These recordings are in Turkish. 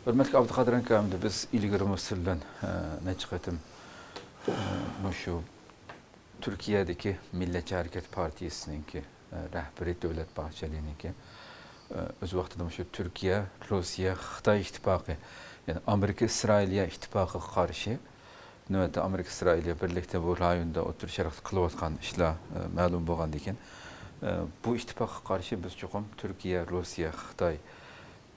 Hürmetli Abdülkadir Enkam'da biz ilgili Mısır'la ne çıkartım şu Türkiye'deki Milliyetçi Hareket Partisi'nin ki rehberi Devlet Bahçeli'nin ki öz vaxtında şu Türkiye, Rusya, Xitay ittifakı yani Amerika İsrail'e ittifakı karşı növbette Amerika İsrail'e birlikte bu rayonda otur şərəfdə qılıb atqan işlər məlum bolğan ekan. Bu ittifakka karşı biz çoxum Türkiye, Rusya, Xitay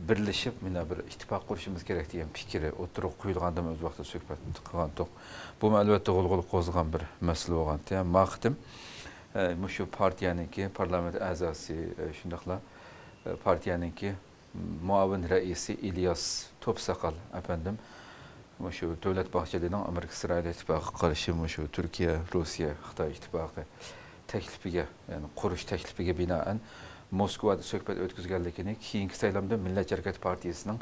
birleşip mina bir ittifak kuruşumuz gerek diyen fikri oturup kuyulğanda öz vaqtida söhbət qılğan toq. Bu əlbəttə qolğuluq qozğan bir məsələ olğan. Yəni maqtim şu partiyanınki parlament əzası şundaqla partiyanınki muavin reisi İlyas Topsakal efendim şu Devlet Bahçeli'nin Amerika İsrail ittifakı karşı şu Türkiye, Rusya, Xitay ittifakı teklifiga yani kuruş teklifiga binaen Moskova'da söhbət ötküzgənligini keyinki saylamda Milliyetçi Hareket Partisi'nin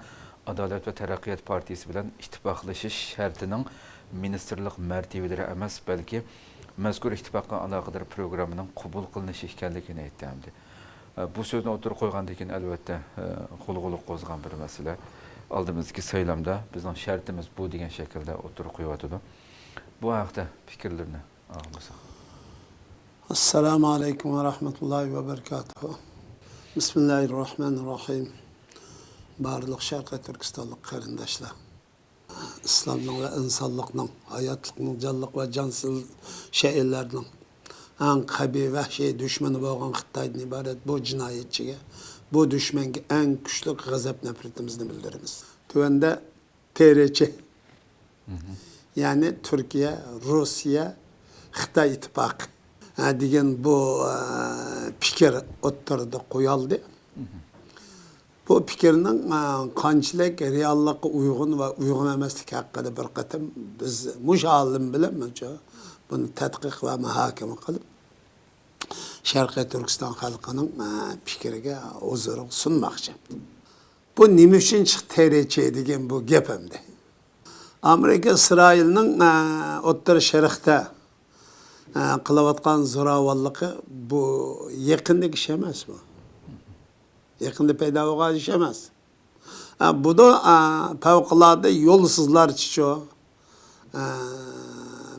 Adalet ve Teraqqiyat Partisi bilen ittifaqlaşış şərtinin ministerlik mərtəbələri emas, belki məzkur ittifaqqa əlaqədar programının qəbul qılınışı ikənligini aytdı. Bu sözünü oturup qoyğandan keyin əlbəttə qolğuluq qozğan bir məsələ. Aldığımızdaki saylamda bizning şərtimiz bu degan şəkildə oturup qoyuyordu. Bu haqda fikirlərini almasaq. Esselamu Aleyküm ve Rahmetullahi ve Berekatuhu. Bismillahirrahmanirrahim. Barlıq Şərqi Türkistanlıq qarindaşlar. İslamның ve insanlıqның, hayatlıqның, canlıq ve cansız şehirlərinin en kabi vahşi düşmanı bolğan Xitaydan ibaret bu cinayetçiye, bu düşmenge en güçlü gazap nefretimizni bildirimiz. Tövende TRC, yani Türkiye, Rusya, Xitay ittifakı degan bu fikir o'ttirdi qo'yildi. Bu fikrning qanchalik reallikqa uyg'un va uyg'un emasligi haqida bir qatim biz mushallim bilan buni tadqiq va muhokama qilib Sharqiy Turkiston xalqining fikriga o'zir sunmoqchi. Bu nima uchun TRC degan bu gap hamda. Amerika İsrailning O'rta Sharqda qilayotgan zo'ravonligi bu yaqindagi ish emas bu. Yaqinda paydo bo'lgan ish emas. Bu da favqulodda yo'lsizlarcha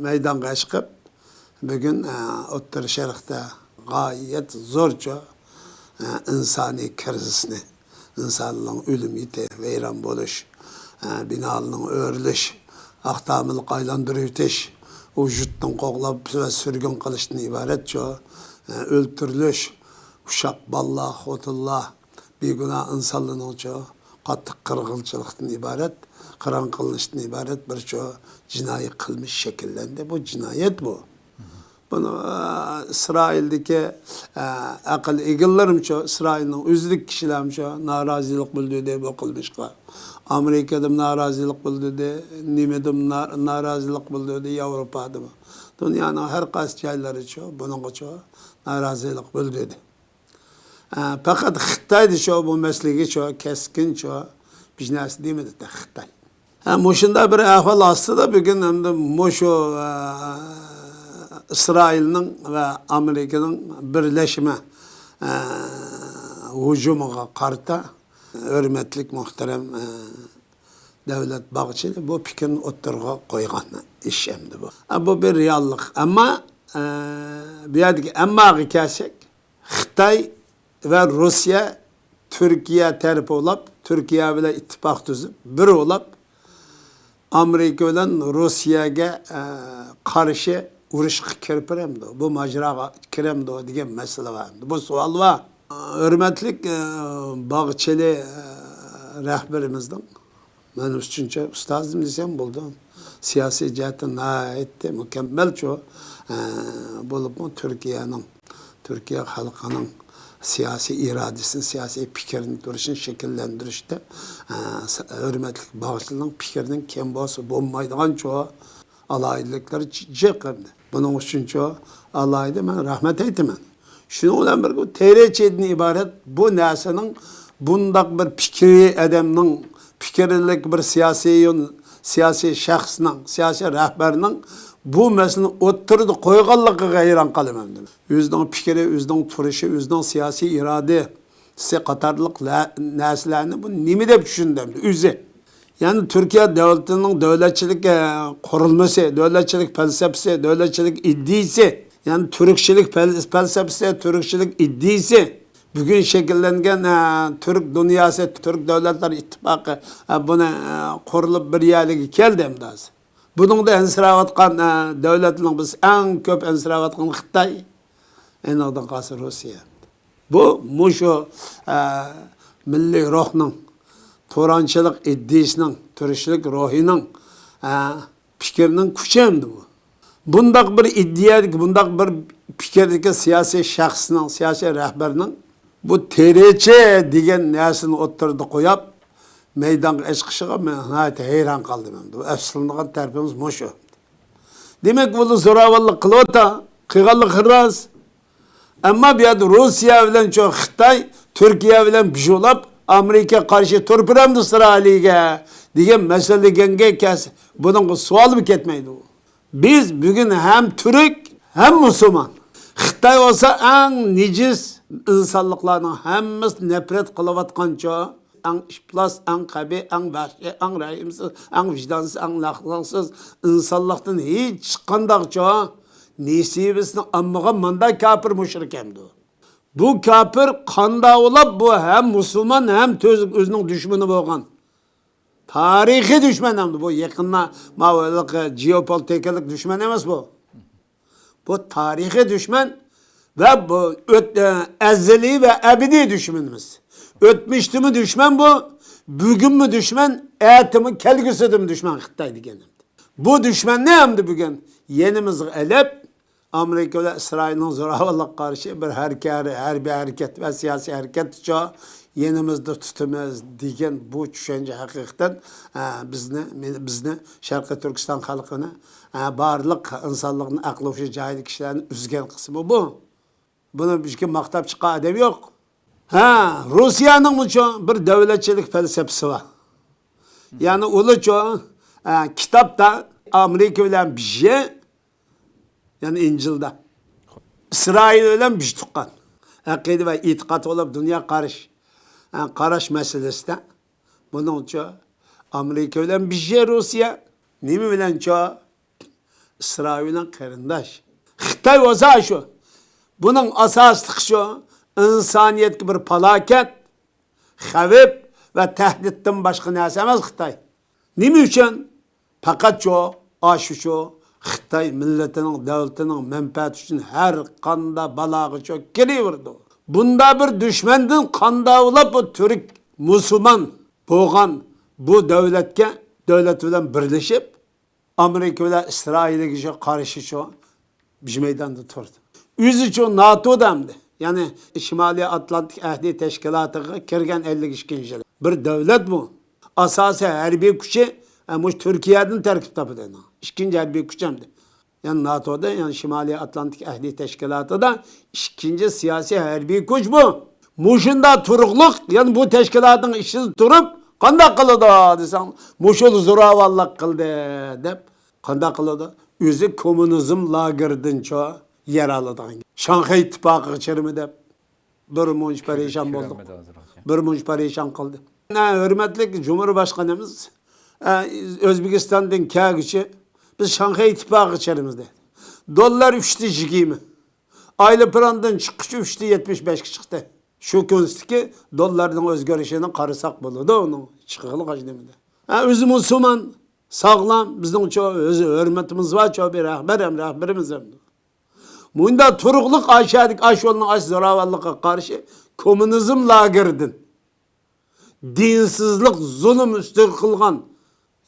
maydonga chiqib bugun O'rta Sharqda g'oyat zo'rcha insoniy krizisni, insonning o'limi, vayron bo'lish, binolarning o'rilish, aqtamillik aylantirib o'tish vücuttan qoğlab ve sürgün kılıştan ibaret öldürülüş, uşak, ballah, otullah, bir günah insanlığının kattık kırgılçılıktan ibaret, kıran kılıştan ibaret bir cinayet kılmış şekillendi. Bu cinayet bu. Bunu İsrail'deki akıl egillerim İsrail'in üzlük kişilerim narazilik bildiği bu kılmışlar. Amerika'da narazilik bildirdi, Nime'de narazilik bildirdi, Avrupa'da mı? Dünyanın her qaysi joylari bunun narazilik bildirdi. Fakat Xitay'da bu mesleği keskin bir narsa demedi de Xitay. Muşunda bir ahval aslında bugün hem de Muşu İsrail'nin ve Amerika'nın birleşme hücumuna karşı hürmetlik muhterem Devlet Bahçeli bu fikrini o'ttirg'a qo'ygan ish endi bu. Bu bir reallik. Ama bu yerdagi ammaga kelsak, Xitoy ve Rusya Türkiye tarafı olab, Türkiye bilan ittifaq tuzib, bir olab Amerika bilan Rusiyaga qarshi urushga kirpiremdi. Bu majraga kiremdi degan masala var. Bu savol var. Hürmetlik Bahçeli rehberimizden ben üçüncü ustazım desem buldum. Siyasi cihetten etti mükemmel bulup Türkiye'nin, Türkiye halkının siyasi iradesini, siyasi fikrini duruşunu şekillendirişte hürmetlik Bahçeli'nin fikrinin kembası bulmaydıgan alaylıkları çıkırdı. Bunun için alaydı ben rahmet ettim. Şunu bilen bir TRC'den ibaret bu narsanın bundak bir fikri adamның fikirlik bir siyasi şahsның, siyasi rehberinin bu meseleni o'ttirdi qo'yganligiga hayron qolaman. O'zining fikri, o'zining turishi, o'zining siyasi irodasi qatorliq narsalarni bu nima deb tushundim o'zi. Yani Türkiye devletinin devletçilik kurulması, devletçilik felsefesi, devletçilik iddiası, yani Türkçilik felsefesi, Türkçilik iddiası, bugün şekillengen Türk dünyası, Türk Devletler İttifakı buna kurulup bir yerligi keldi hem daha. Bunun da ensiravatkan devletinin biz en köp ensiravatkan Xitay, en odan kalsı Rusya. Bu muşu milli ruhның, Turançılık iddiasının, Türkçülük ruhinin fikirinin küçü hemdi bu. Bundak bir iddiyadik, bundak bir fikirdeki siyasi şahsının, siyasi rehberinin bu terece degen nesini oturdu koyup meydan eşkışıga ben hayran kaldım hem de. Bu efslanlıgan terpimiz muşu. Demek bunu zoravallık kılıvata, kıygallık hırraz. Ama bir adı Rusya bilen çok Xitay, Türkiye bilen bijolap, Amerika karşı turpiramdı sıraliga diyen mesele genge kes. Bunun sualı bir ketmeydi bu. Biz bugün hem Türk hem Müslüman. Xitay olsa en nicis insanlıklarının hemmimiz nefret kılıvatkanca, en işplas, en kabi, en vahşi, en rahimsiz, en vicdansız, en ahlaksız insanlıktan hiç çıkandakça nisibisini ammaga manda kafir müşrik hemdi. Bu kafir kanda olap bu hem Müslüman hem özünün düşmanı bolgan. Tarihi düşman hemdi bu. Yakında mavalik jeopolitikalik düşman emas bu. Bu tarihi düşman ve bu ezeli ve ebedi düşmanımız. Ötmüştü mü düşman bu, bugün mü düşman, etimi kelgüsüdü mü düşman Xitay degenim. Bu düşman ne hemdi bugün? Yenimiz elep, Amerika ve İsrail'in zoravallık karşı bir harbi hareket ve siyasi hareket çoğu yenimizde tutumuz degen bu düşünce hakikaten bizni Şarkı Türkistan halkını barlık insanlığın aklı uşu cahil kişilerin üzgen kısmı bu. Bunu bir maktap çıkan adam yok. Rusya'nın bir devletçilik felsefesi var. Yani ulu çoğu kitapta Amerika ile bir şey, yani İncil'de. İsrail ile bir şey tukkan. Akide ve itikat olup dünya karış meselesi de. Bunun çoğu Amerika ile bir şey Rusya. Nimi bilen çoğu İsrail ile karındaş. Xitay olsa şu. Bunun asaslık şu. İnsaniyet bir felaket, havip ve tehditten başka ne esemez Xitay. Nimi için? Fakat şu, Xitay milletinin, devletinin menfaati için her kanda balağı çok geliyordu. Bunda bir düşmandın kanda olup bu Türk, Müslüman boğan bu devlet bilen birleşip Amerika ile İsrail'e karşı bir meydanda durdu. Yüzü çoğu NATO'damdı. Yani Şimali Atlantik Ahdi Teşkilatı'na kirgen 52. yıl. Bir devlet bu. Asası harbi gücü Türkiye'den terkip tapıdı. İkinci harbi gücümdü. Yani NATO'da yani Şimali Atlantik Ahdi Teşkilatı'da ikinci siyasi harbi güç bu. Muşunda turukluk yani bu teşkilatın işini turup kanda kılıdı desem. Muşul zoravallık kıldı deyip kanda kılıdı. Yüzü komünizm lagırdın çoğu yer alıdan. Şanghay İttifakı içerimi de bir munç perişan bulduk. Bir munç perişan kıldı. Hürmetli Cumhurbaşkanımız Özbekistan'dan kağıcı biz Şanghay İttifakı içerimizde. Dolar 3'te jigimi. Aylı plandan çıkışı 3'te 75 çıktı. Şu kunstiki dolardan özgörüşüne karısak buludu onun çıkılı kaçdemide. Özü Müslüman sağlam bizden çoğu özü hürmetimiz var çoğu bir rehberimiz hem. Bunda turukluk aşağıdık aşolunun aş zoravallığa karşı komünizm lagirdin. Dinsizlik, zulüm üstü kılgan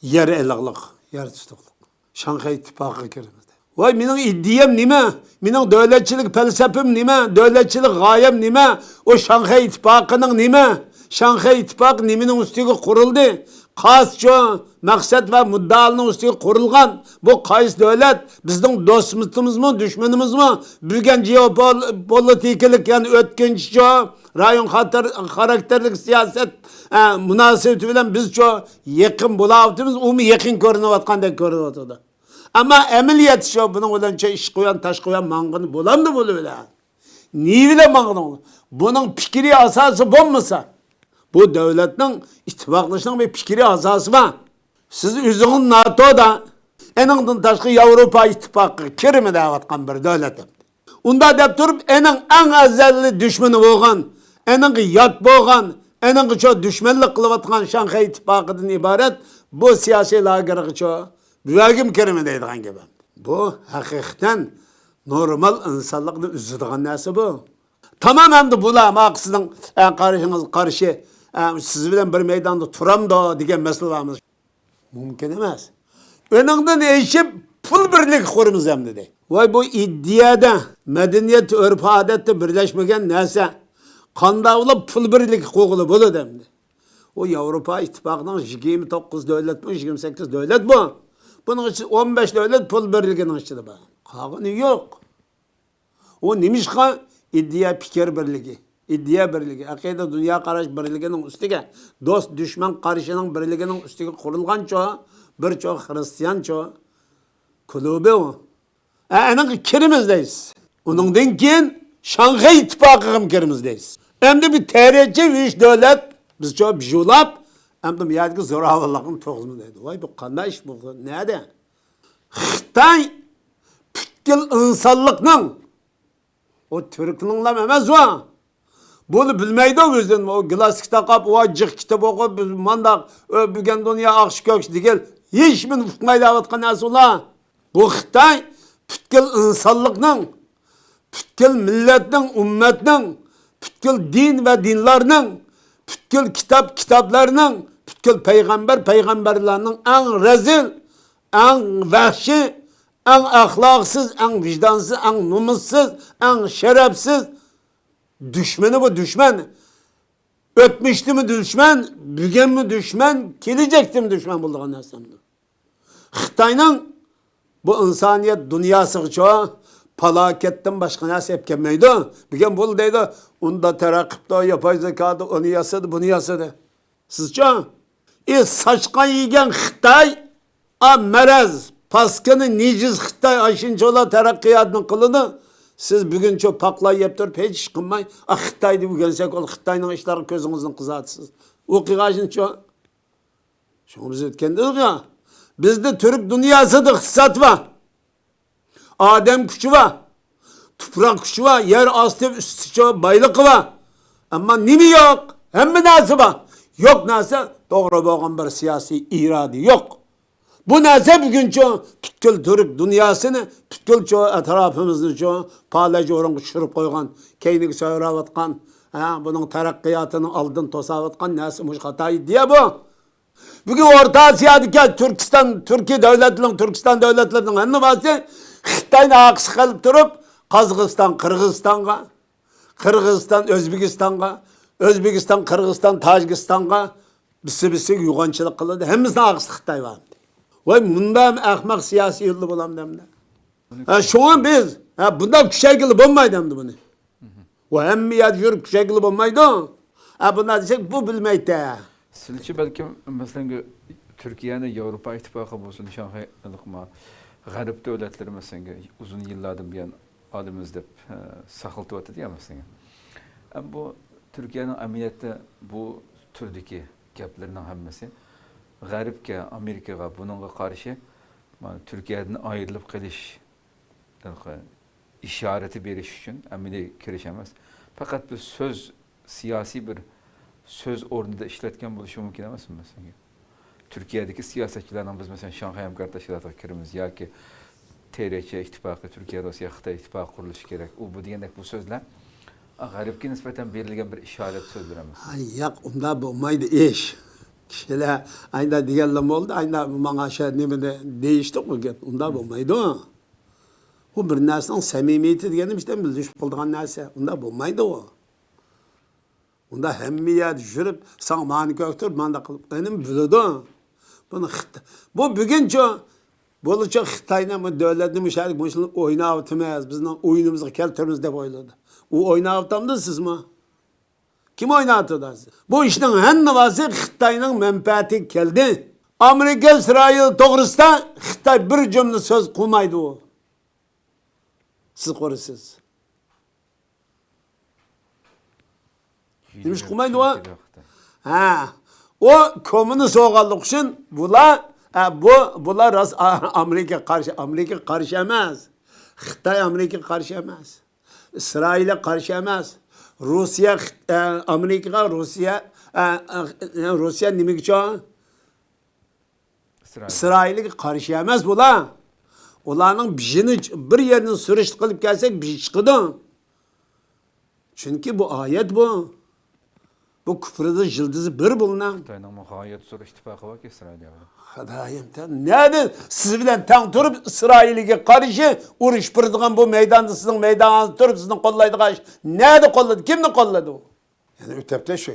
yer elaqlıq, yer tutuqlıq. Şanghay İttifakı kirimizde. Vay benim iddiyem nime? Benim devletçilik felsefem nime? Devletçilik gayem nime? O Şanghay İttifakı'nın nime? Şanghay İttifakı nimenin üstüge kuruldu. Kasça, maksat ve müddealının üstüge kurulgan bu kayıs devlet bizden dostumuz mu, düşmanımız mı? Bugün jeopolitiklik yani ötkinci rayon karakterlik siyaset münasebeti bilen biz yakın bulavutimiz o mu yakın görünüvatkandek görünüvatı. Ama emniyet bunun olan iş koyan, taş koyan mangını bulamdı bunu bile. Niye bile mangını olur? Bunun fikri asası bulmasa bu devletin ittifaklaşının bir fikri asası var. Siz üzüğün NATO'da eningden taşkı Avrupa İttifakı kirimi davatkan bir devletim. Unda dep turup en azalli düşmanı bolgan, ening yat bolgan, ening ço düşmanlık kılıvatkan Şanghay İttifakı'dan ibaret bu siyasi lagergi ço büyagim kirimi deydigan gibi. Bu hakikaten normal insanlıkla üzüdüğün nesi bu? Tamam endi bular maqsızın karşınız karşı siz bilen bir meydanda turam da degan meselemiz mümkün emas. Önünden eşip pul birlik kurumuz hem dedi. Vay bu iddiada medeniyet örf adette birleşmegen nese kandavlı pul birlik qoğulu bulu demdi. O Avrupa İttifakı'nın 29 devlet mi 28 devlet bu. Bunun için 15 devlet pul birliğinin içinde bu. Kağını yok. O nimişka iddia fikir birliği. İddia birliği. Akide dünya karış birliğinin üstüge dost düşman karışının birliğinin üstüge kurulgan çoğu bir çoğu Hristiyan çoğu kulübü o. Enin kirimizdeyiz. Onun denken Şanghay İttifakı'nın kirimizdeyiz. Hem de bir TRC 3 devlet biz çoğu bijulap hem de miyadki zoravallahın toğzundaydı. Vay bu kanday iş bu. Nerede? Xitay pütkil insanlıkның o Türk'nün emez o. Bunu bilmeydi o yüzden o glas kitap kap, o acık kitap okup, mandak, bügen dünya akış kökş digel, hiç min fıkmaydı avatkan asula. Bu Xitay pütkil insanlıkның, pütkil milletning, ümmetning, pütkil din ve dinlarning, pütkil kitaplarning, pütkil peygamberlerinin en rezil, en vahşi, en ahlaksız, en vicdansız, en numussuz, en şerefsiz düşmanı bu düşman. Ötmüştü mü düşman, bügen mi düşman, gelecekti mi düşman bulduğun aslında. Xitay'nın bu insaniyet dünyası çoğu palaketten başka nasıl yapkemeydi. Bügen bul deydi, onda terakkipte, yapay zekada, onu yasadı, bunu yasadı. Sizce? Saçka yiyen Xitay, merez, paskını niciz Xitay aşınca ola terakkiyatını kılını, siz bugün çok paklay yaptırıp hiç kılmayın. Xitay'dı bu gelsek ol, Xitay'nın işleri közünüzden kızatsız. O kıgaşın çok. Şunu biz etken dedik ya, bizde Türk dünyası da iktisat var. Adem gücü var. Toprak gücü var. Yer astı üstü çok baylık var. Ama nimi yok. Hem mi nasıl var? Yok nasıl? Doğru bağın bir siyasi iradi yok. Bu neyse bugün çoğu tütkül Türk dünyasını, tütkül çoğu etrafımızın çoğu palacı oran kuşurup koygan, keynik söyravatkan, bunun terakkiyatını aldın tosavatkan neyse muş hatayı diye bu. Bugün Orta Asya'daki Türkiye devletlerinin, Türkistan devletlerinin henni bazı Xitay'na aksı kalıp durup Kazakistan, Kırgızistan'a, Kırgızistan, Özbekistan'a, Özbekistan, Kırgızistan, Tacikistan'a bisi yuğançılık kıldı. Hemimizden aksı Xitay var. Vay bundan ahmak siyasi yıldı bulam demde. Şu an biz bundan küşekili bulmaydı hem de bunu. O hemmiyat yürüp küşekili bulmaydı. Bundan desek bu bilmeydi. Sizce belki mesela Türkiye'nin Avrupa İttifakı olsun, Şanghay ılıkma, garip devletleri mesela uzun yıllardan bir yan adımızda sakıltı ötedi ya mesela. Bu Türkiye'nin ameliyatı bu türdeki gaplarının hemmesi garipke Amerika'ya bununla karşı Türkiye'den ayrılıp kaliş işareti veriş için ameliye kirişemez. Fakat bu söz siyasi bir söz orada işletken buluşu mümkün emas mı mesela? Türkiye'deki siyasetçilerden biz mesela Şanghay kardeşlerle kirimiz ya ki TRC ittifakı, Türkiye, Rusya, Xitay ittifakı kuruluşu gerek. Bu diyendek bu sözler garipke nispeten verilgen bir işaret söz veremez. Ay yak onda bulmaydı iş. Kişiler aynı diyelim oldu, aynı bana şey nemede değiştik mi gep, onda bulmaydı o. O bir nesinin samimiyeti diyelim işte biz düşüp kıldığın nesi, onda bulmaydı o. Onda hemmiyet düşürüp, sana mani köktür, manda kılıp, benim bildi. Bu bugün çok, buluşu Xitay'la mı devletli müşahit, bu oyunu avıtmayız, bizden oyunumuzu keltürümüz de oyladı. O oyunu avıtamdı siz mi? Kim oynattı? Bu işin en navası Xitay'ın menfaati geldi. Amerika, İsrail doğrusu Xitay bir cümle söz kılmaydı o. Siz korusunuz. Demiş kılmaydı o. O komünist oğallık için bula Bular Amerika karşı emez. Xitay Amerika karşı emez. İsrail'e karşı emez. Rusya Amerika Rusya nimek çoğu? İsrail'e karşı emez bular. Ularning bir yerini sürüşt qilib kelsak bir chiqadi. Çünkü bu ayet bu. Bu küfrede yıldızı bir bulunan. Xitoyning muhoyat sur ittifoqi bor İsrailga. Xudayim nerede siz bilen tang turib İsrail'e karşı uruş pırdıgan bu meydanda sizin meydanınızda turib sizin kollaydıgan iş. Nerede kolladı? Kimni kolladı o? Yani ötepte şu.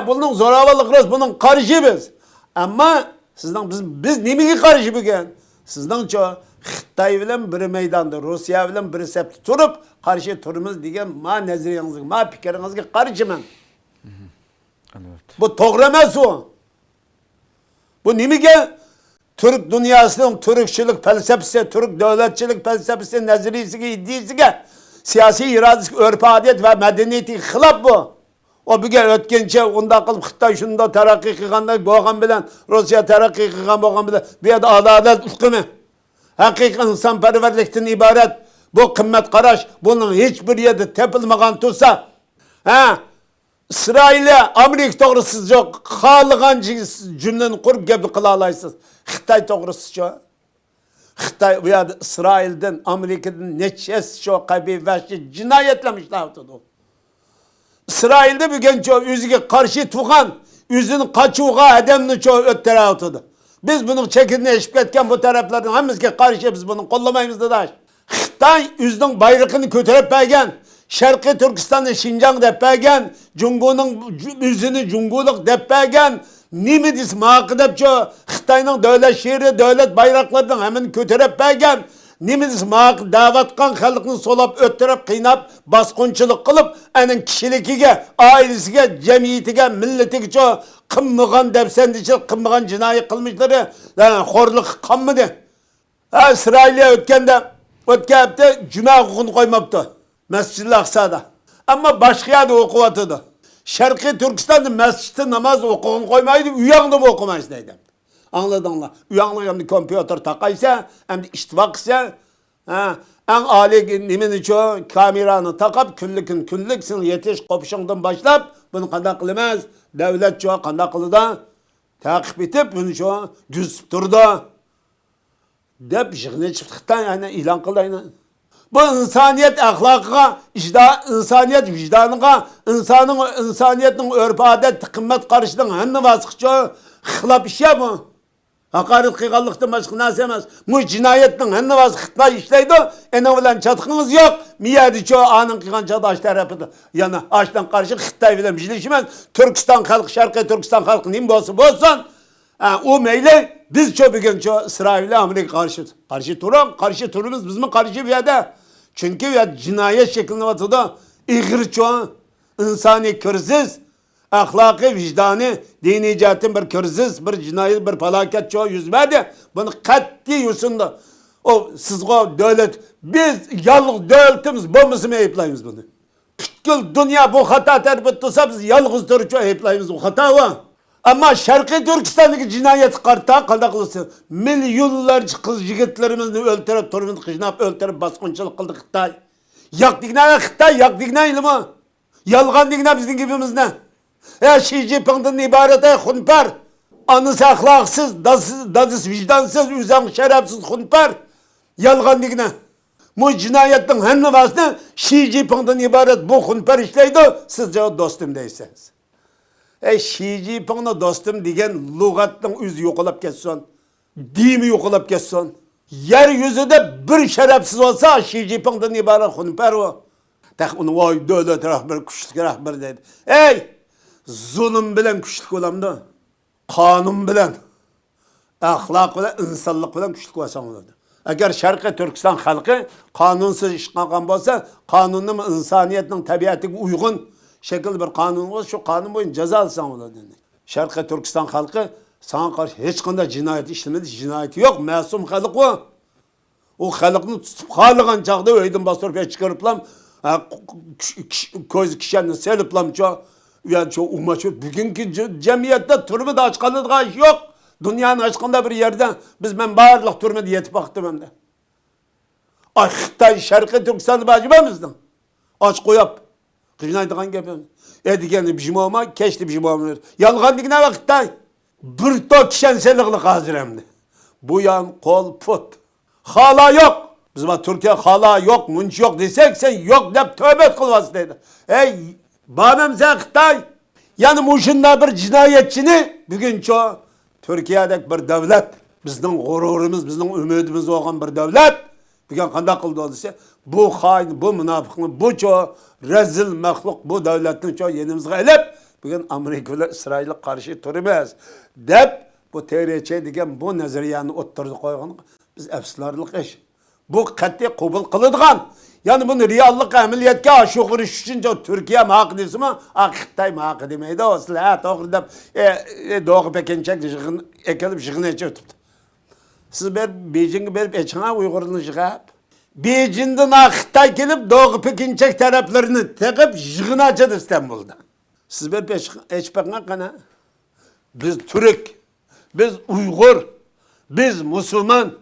Bunun zoravallık bunun karşı biz. Ama sizden biz nimeye karşı bugün? Sizden çoğu Xitay bilen biri meydanda, Rusya bilen biri septi turup karşı turumuz diyen ma neziriyanızga, ma pikirinizga karşı men. Evet. Bu doğru emas o. Bu nimege Türk dünyasının Türkçülük felsefesi, Türk devletçilik felsefesi neziriyesiga, iddiyesiga siyasi iradesi, örf adet ve medeniyeti xilaf bu. O bugün ötkençe onda kılıp Xitay şunda terakki kılganda boğan bilen, Rusya terakki kılgan boğan bilen bir yerde adalet hükmü. Hakiki insanperverlikten ibaret bu kımmet karaş bunun hiçbir yerde tepilmeyen tutsa İsrail'e Amerika doğrusu yok. Kalıgan cümleni kurup gibi kıla alaysınız. Xitay doğrusu yok. Xitay veya İsrail'den Amerika'dan neçesi şu kabi vahşi cinayetlemişler. İsrail'de bir genç yüzüge karşı tuğan, yüzünü kaçuğa edemini çoğu öttere oturdu. Biz bunun çekirdeğine eşip etken bu taraflardan hemizge karşı biz bunu kollamayımız da. Xitay yüzünün bayrağını kötürüp belgen, Şarkı Türkistan'ı Şincan depegen, Cumhur'un yüzünü Cumhurluk depegen, nimi dis mağdep çoğu, Xitay'ın devlet şehri, devlet bayraklarından hemen kötürüp belgen, nimi dis davatkan halkını solap, öttürüp, kıynap, baskınçılık kılıp, onun kişiliğine, ailesine, cemiyetine, milletine çoğu, kımmıgan depsendiçilik, kımmıgan cinayet kılmışları, horluk kanmıdı. İsrail'e ötken hafta cuma hukukunu koymaptı. Mescid-i Aksa'da. Ama başka yerde okuvatıdı. Şarkı Türkistan'da mescitte namaz hukukunu koymaydı, uyandı bu okumayız neydi. Anladın. Uyanlı hem de kompüter takaysa, hem de iştivak ise, en âli nimin çoğu kameranı takıp, küllüksin yetiş kopuşundan başlap, bunu kanda kılmaz. Devlet çoğu kanda kılıda, takip edip, bunu çoğu düzüp durdu. Dep jığını çıktıktan yani ilan kılaydı. Bu insaniyet ahlakına, insaniyet vicdanına, insaniyetin örf adet, kımmet karşılığın henni vasıkçı, xilap işe bu. Hakaret kıygallıktan başka nasıl emez. Bu cinayetin henni vasıkçı işleydi, ene bilen çatkınız yok. Miyadi çoğu anın kıygan çadı aç tarafıdı. Yani açtan karşı Xitay bilen bilişmez. Türkistan halkı, Şarkı Türkistan halkı neyim bolsa bolsun. O meyle biz çoğu bugün çoğu İsrail'e Amerika karşı turumuz bizim karşı bir yerde. Çünkü ya cinayet şeklinde vatıda ihri çoğu insani kriz, ahlaki vicdanı, dini cihetin bir kriz, bir cinayet, bir felaket çoğu yüz verdi. Bunu katli yusundu. O siz o devlet, biz yalnız devletimiz bombasını ayıplayımız bunu. Bütün dünya bu hata terbiye tutsa biz yalnız durucu ayıplayımız bu hata var. Ama Şarkı Türkistan'daki cinayet karta kanda kılsın. Milyonlarca kız yigitlerimizni öldürüp, turumuzu kışnap, öldürüp baskınçılık kıldı Xitay. Yak digna Xitay, yak digna ilmi. Yalgan digna bizim gibimiz ne? Xi Jinping'den ibaret hunper. Anısı ahlaksız, dazıs vicdansız, üzen şerefsiz hunper. Yalgan digna. Bu cinayetin henni vasıtı Xi Jinping'den ibaret bu hunper işleydi. Sizce o dostum değilsiniz. Xi Jinping'ni dostum degan lug'atning o'zi yo'qolib ketsin. Dini yo'qolib ketsin. Yer yuzida bir sharafsiz olsa Xi Jinping'dan iborat xunpar o. Uni voy davlat rahbari kuchli rahbar deydi. Zulm bilan kuchli bo'lamda. Qonun bilan, axloq bilan, insonlik bilan kuchli bo'lsang bo'ladi. Agar Sharqiy Turkiston xalqi qonunsiz ish qilgan bo'lsa, qonunning insoniyatning tabiatiga uyg'un şekilde bir kanun var, şu kanun boyunca ceza alsan olur dedi. Şarkı Türkistan halkı sana karşı hiç kadar cinayet işlemedi, cinayeti yok, masum halk o. O halkını tutup halıgan çağda öydün bastırıp çıkarıplam, köz kişilerini seliplam çoğu, yani çoğu umaşı, bugünkü cemiyette turbu da açkanlığa iş yok. Dünyanın aşkında bir yerden biz ben bağırlık türmedi yetip baktım hem de. Ay Xitay Şarkı Türkistan'ı bacımamızdan. Aç koyap. Kıcınaydıgan gepim. Edigeni bizim olma, keşti bizim olma. Yalgan dikine bak Xitay. Bir tok şenselikli hazır hem de. Bu yan kol put. Hala yok. Biz bak Türkiye hala yok, munç yok desek sen yok deyip tövbe kılvası dedi. Ey babam sen Xitay. Yani muşunda bir cinayetçini bugün çoğu Türkiye'deki bir devlet, bizden gururumuz, bizden ümidimiz olan bir devlet bugün kanda kıldı olursa bu hain, bu münafıklı, bu çoğu rezil mehluk bu devletin çoğu yenimizde elip bugün Amerikalı İsrail'e karşı durmaz. Dep bu TRÇ degen bu nazariyani oturdu koygan biz efslarlık iş. Bu kat'i kabul kılıdgan. Yani bunu reallık ameliyatga aşı kuruş için Türkiye mi hak desin mi? Xitay mı hak demeydi o silah doğru da doğu pekinçek ekelip şıkını içe tuttu. Siz Beijing'e berip eçana Uygur'unu şıkap. Beijing'den Xitay gelip doğu pekinçek taraflarını tekip şıkını açadı İstanbul'da. Siz berip eçpekine kana. Biz Türk, biz Uygur, biz Müslüman.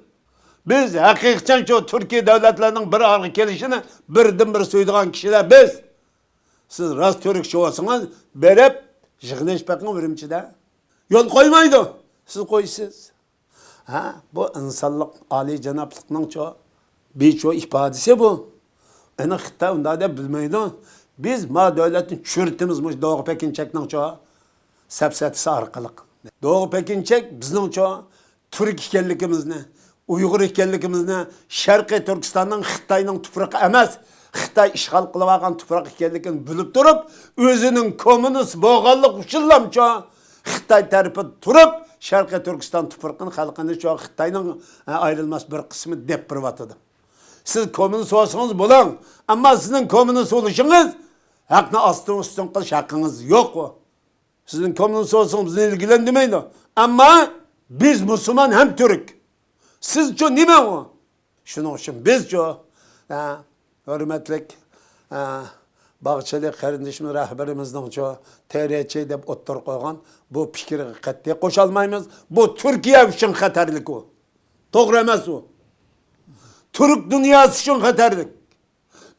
Biz hakikaten şu Türkiye devletlerinin bir araya gelişini birden bir söylediğin kişiler biz. Siz rast Türkçe olsanız berep jigneş bakın birimçide. Yol koymaydı. Siz koysiz. Ha, bu insanlık, âli cenaplıkның çoğu birçoğu ifadesi bu. Yani Xitay onda da bilmeydi. Biz ma devletin çürütümüzmüş Doğu Pekinçek'nin çoğu sepsetisi arkalık. Doğu Pekinçek bizning çoğu Türk ikenligimizni, Uygur ikenligimizni, Şarkı Türkistan'ın Xitay'ның tuprağı emas, Xitay işgal kılıp algan tuprağı ikenligini bilip durup, özünün komünist boğallık uçullam çoğu Xitay tarafı turup, Şarkı Türkistan tuprağının halkını çoğu Xitay'ның ayrılmaz bir kısmı dep privatıdı. Siz komünist olsanız bulun, ama sizin komünist oluşunuz, hakkını astın üstün kılış hakkınız yok o. Sizin komünist olsanız bizi ilgilendirmeyin. Ama biz Müslüman hem Türk. Siz çoğu ne mi o? Şunun için biz çoğu, hürmetlik, Bağçalı kardeşimiz rehberimizden çoğu TRÇ dep otur koygan bu fikri kat'i koşalmayız. Bu Türkiye için xatarlık o. Doğru emas o. Türk dünyası için xatarlık.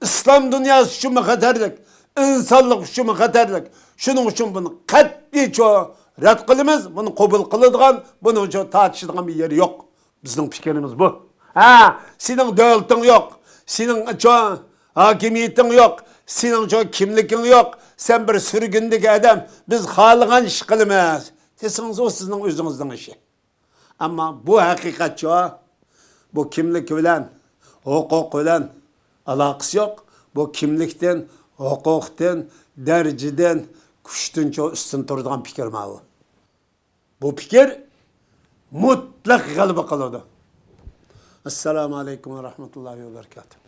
İslam dünyası için mi xatarlık? İnsanlık için mi xatarlık? Şunun için bunu kat'i çoğu red kılımız, bunu kabul kılıdığın, bunu çoğu tartışıdığın bir yeri yok. Bizim fikrimiz bu. Ha, senin devletin yok. Senin çoğu hakimiyetin yok. Senin çoğu kimlikin yok. Sen bir sürgündeki adam. Biz halıgan iş kılımız. Desiniz o sizin özünüzden işi. Ama bu hakikat çoğu, bu kimlik bilen, hukuk bilen alakası yok. Bu kimlikten, hukuktan, dereceden, güçten çoğu üstün durduğun fikir mi bu? Bu fikir mutlak galaba kılıyordu. Esselamu Aleyküm ve Rahmetullahi ve Berekatuhu.